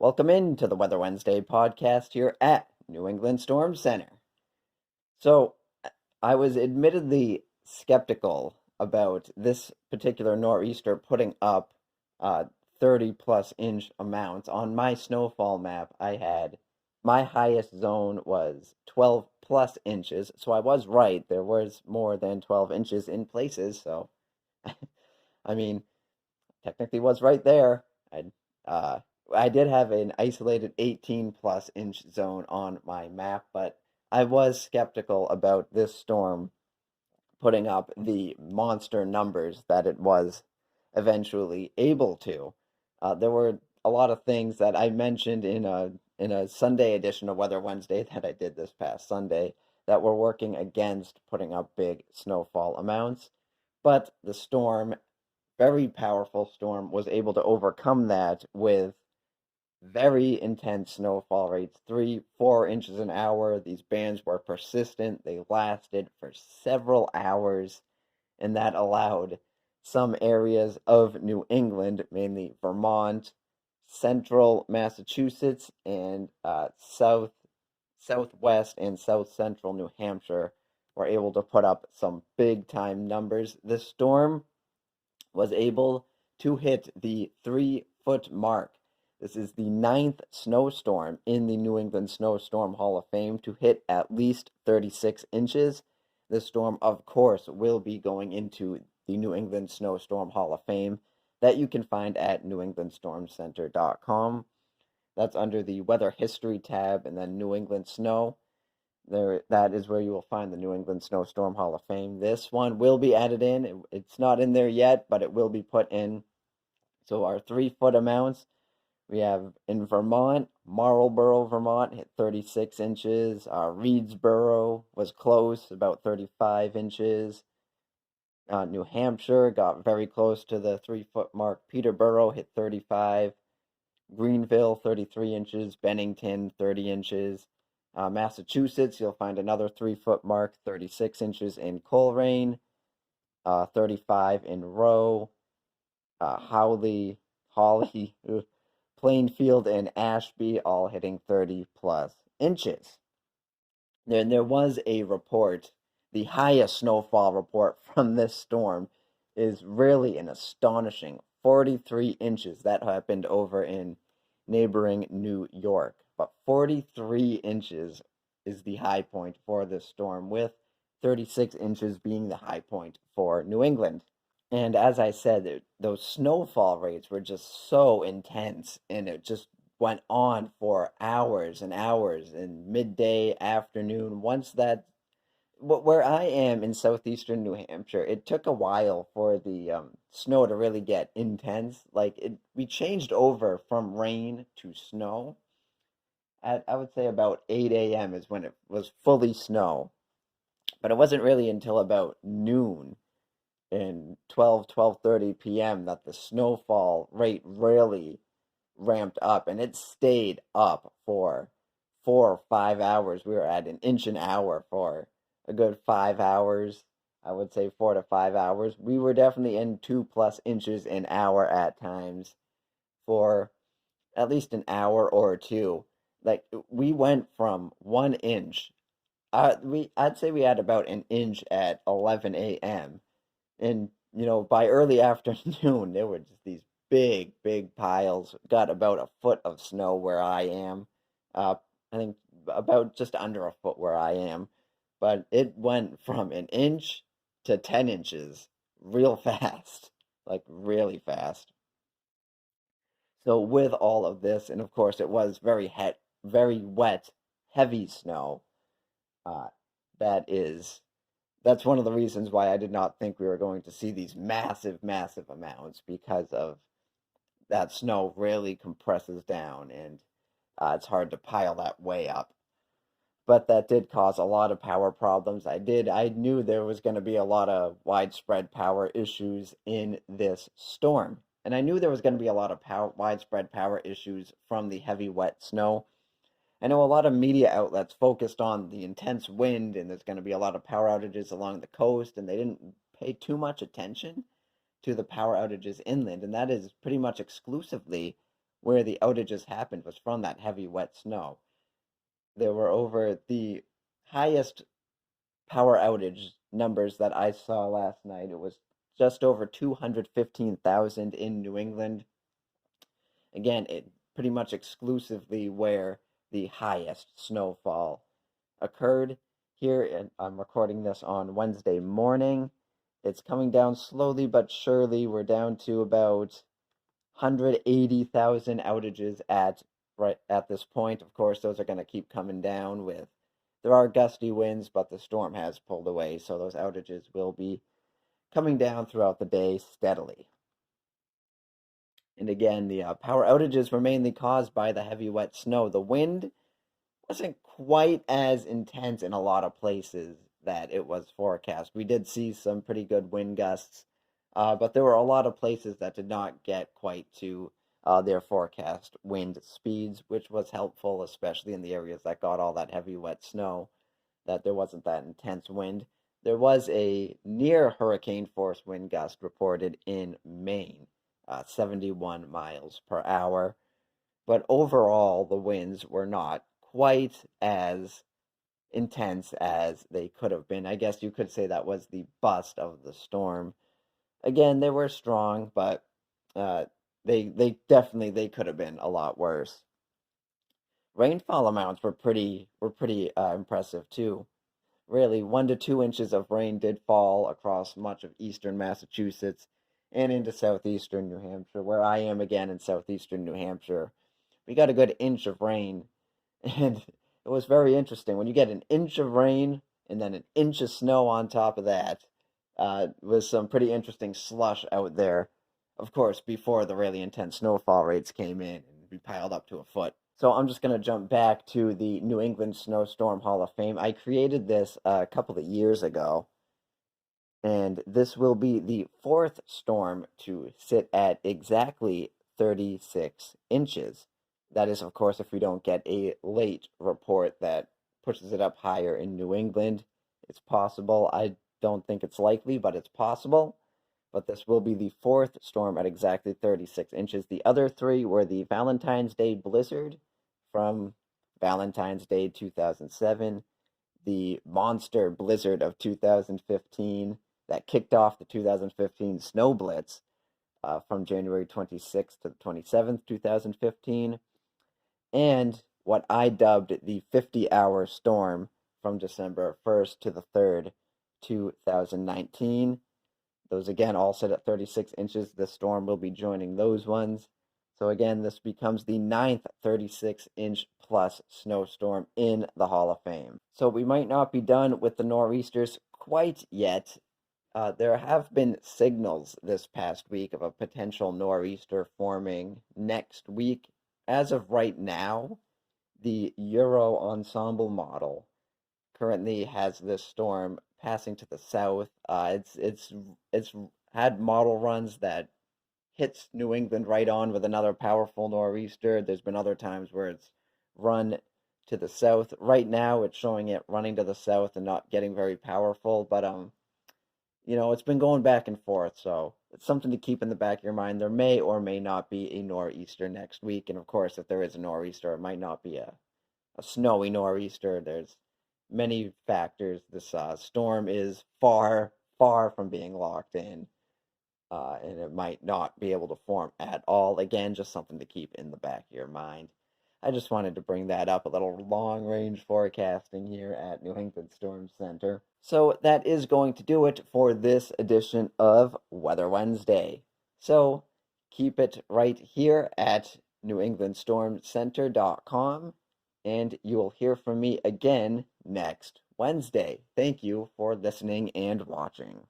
Welcome into the Weather Wednesday podcast here at New England Storm Center. So, I was admittedly skeptical about this particular nor'easter putting up 30 plus inch amounts. On my snowfall map, I had my highest zone was 12 plus inches. So I was right. There was more than 12 inches in places. So, I mean, technically was right there. Uh, I did have an isolated 18 plus inch zone on my map, but I was skeptical about this storm putting up the monster numbers that it was eventually able to. There were a lot of things that I mentioned in a Sunday edition of Weather Wednesday that I did this past Sunday that were working against putting up big snowfall amounts. But the storm, very powerful storm, was able to overcome that with very intense snowfall rates, 3, 4 inches an hour. These bands were persistent. They lasted for several hours, and that allowed some areas of New England, mainly Vermont, central Massachusetts, and southwest and south central New Hampshire, were able to put up some big time numbers. This storm was able to hit the 3 foot mark. This is the ninth snowstorm in the New England Snowstorm Hall of Fame to hit at least 36 inches. This storm, of course, will be going into the New England Snowstorm Hall of Fame that you can find at newenglandstormcenter.com. That's under the Weather History tab and then New England Snow. There, that is where you will find the New England Snowstorm Hall of Fame. This one will be added in. It's not in there yet, but it will be put in. So our 3 foot amounts, we have in Vermont, Marlborough, Vermont hit 36 inches. Reedsboro was close, about 35 inches. New Hampshire got very close to the 3 foot mark. Peterborough hit 35. Greenville, 33 inches. Bennington, 30 inches. Massachusetts, you'll find another 3 foot mark, 36 inches in Coleraine, 35 in Rowe, Hawley, Plainfield, and Ashby, all hitting 30 plus inches. Then there was a report, the highest snowfall report from this storm is really an astonishing 43 inches. That happened over in neighboring New York. But 43 inches is the high point for this storm, with 36 inches being the high point for New England. And as I said, those snowfall rates were just so intense, and it just went on for hours and hours, and midday, afternoon. Once that, where I am in southeastern New Hampshire, it took a while for the snow to really get intense. We changed over from rain to snow at, I would say, about 8 a.m. is when it was fully snow. But it wasn't really until about noon and 12:30 p.m. that the snowfall rate really ramped up, and it stayed up for 4 or 5 hours. We were at an inch an hour for a good 5 hours. I would say 4 to 5 hours. We were definitely in 2 plus inches an hour at times for at least an hour or two. Like we went from 1 inch. I'd say we had about an inch at 11 a.m. And by early afternoon, there were just these big, big piles. Got about a foot of snow where I am. Uh, I think about just under a foot where I am. But it went from an inch to 10 inches real fast, like really fast. So with all of this, and of course it was very wet, heavy snow. Uh, that is that's one of the reasons why I did not think we were going to see these massive, massive amounts, because of that snow really compresses down, and it's hard to pile that way up. But that did cause a lot of power problems. I knew there was going to be a lot of widespread power issues in this storm. And I knew there was going to be a lot of widespread power issues from the heavy wet snow. I know a lot of media outlets focused on the intense wind, and there's going to be a lot of power outages along the coast, and they didn't pay too much attention to the power outages inland, and that is pretty much exclusively where the outages happened was from that heavy, wet snow. There were over the highest power outage numbers that I saw last night. It was just over 215,000 in New England. Again, it pretty much exclusively where the highest snowfall occurred here. And I'm recording this on Wednesday morning. It's coming down slowly but surely. We're down to about 180,000 outages right at this point. Of course, those are going to keep coming down with there are gusty winds, but the storm has pulled away, so those outages will be coming down throughout the day steadily. And again, the power outages were mainly caused by the heavy, wet snow. The wind wasn't quite as intense in a lot of places that it was forecast. We did see some pretty good wind gusts, but there were a lot of places that did not get quite to their forecast wind speeds, which was helpful, especially in the areas that got all that heavy, wet snow, that there wasn't that intense wind. There was a near hurricane force wind gust reported in Maine, 71 miles per hour. But overall, the winds were not quite as intense as they could have been. I guess you could say that was the bust of the storm. Again, they were strong, but uh, they definitely they could have been a lot worse. Rainfall amounts were pretty impressive too. Really, 1 to 2 inches of rain did fall across much of eastern Massachusetts and into southeastern New Hampshire, where I am again in southeastern New Hampshire. We got a good inch of rain, and it was very interesting. When you get an inch of rain and then an inch of snow on top of that, was some pretty interesting slush out there. Of course, before the really intense snowfall rates came in and we piled up to a foot. So I'm just going to jump back to the New England Snowstorm Hall of Fame. I created this a couple of years ago, and this will be the fourth storm to sit at exactly 36 inches. That is, of course, if we don't get a late report that pushes it up higher in New England. It's possible. I don't think it's likely, but it's possible. But this will be the fourth storm at exactly 36 inches. The other three were the Valentine's Day blizzard from Valentine's Day 2007, the monster blizzard of 2015 that kicked off the 2015 snow blitz from January 26th to the 27th, 2015, and what I dubbed the 50-hour storm from December 1st to the 3rd, 2019. Those again all set at 36 inches. The storm will be joining those ones. So again, this becomes the ninth 36-inch plus snowstorm in the Hall of Fame. So we might not be done with the nor'easters quite yet. There have been signals this past week of a potential nor'easter forming next week. As of right now, the Euro Ensemble model currently has this storm passing to the south. It's had model runs that hits New England right on with another powerful nor'easter. There's been other times where it's run to the south. Right now, it's showing it running to the south and not getting very powerful, but it's been going back and forth, so it's something to keep in the back of your mind. There may or may not be a nor'easter next week, and of course, if there is a nor'easter, it might not be a snowy nor'easter. There's many factors. This storm is far, far from being locked in, and it might not be able to form at all. Again, just something to keep in the back of your mind. I just wanted to bring that up, a little long-range forecasting here at New England Storm Center. So that is going to do it for this edition of Weather Wednesday. So keep it right here at newenglandstormcenter.com, and you will hear from me again next Wednesday. Thank you for listening and watching.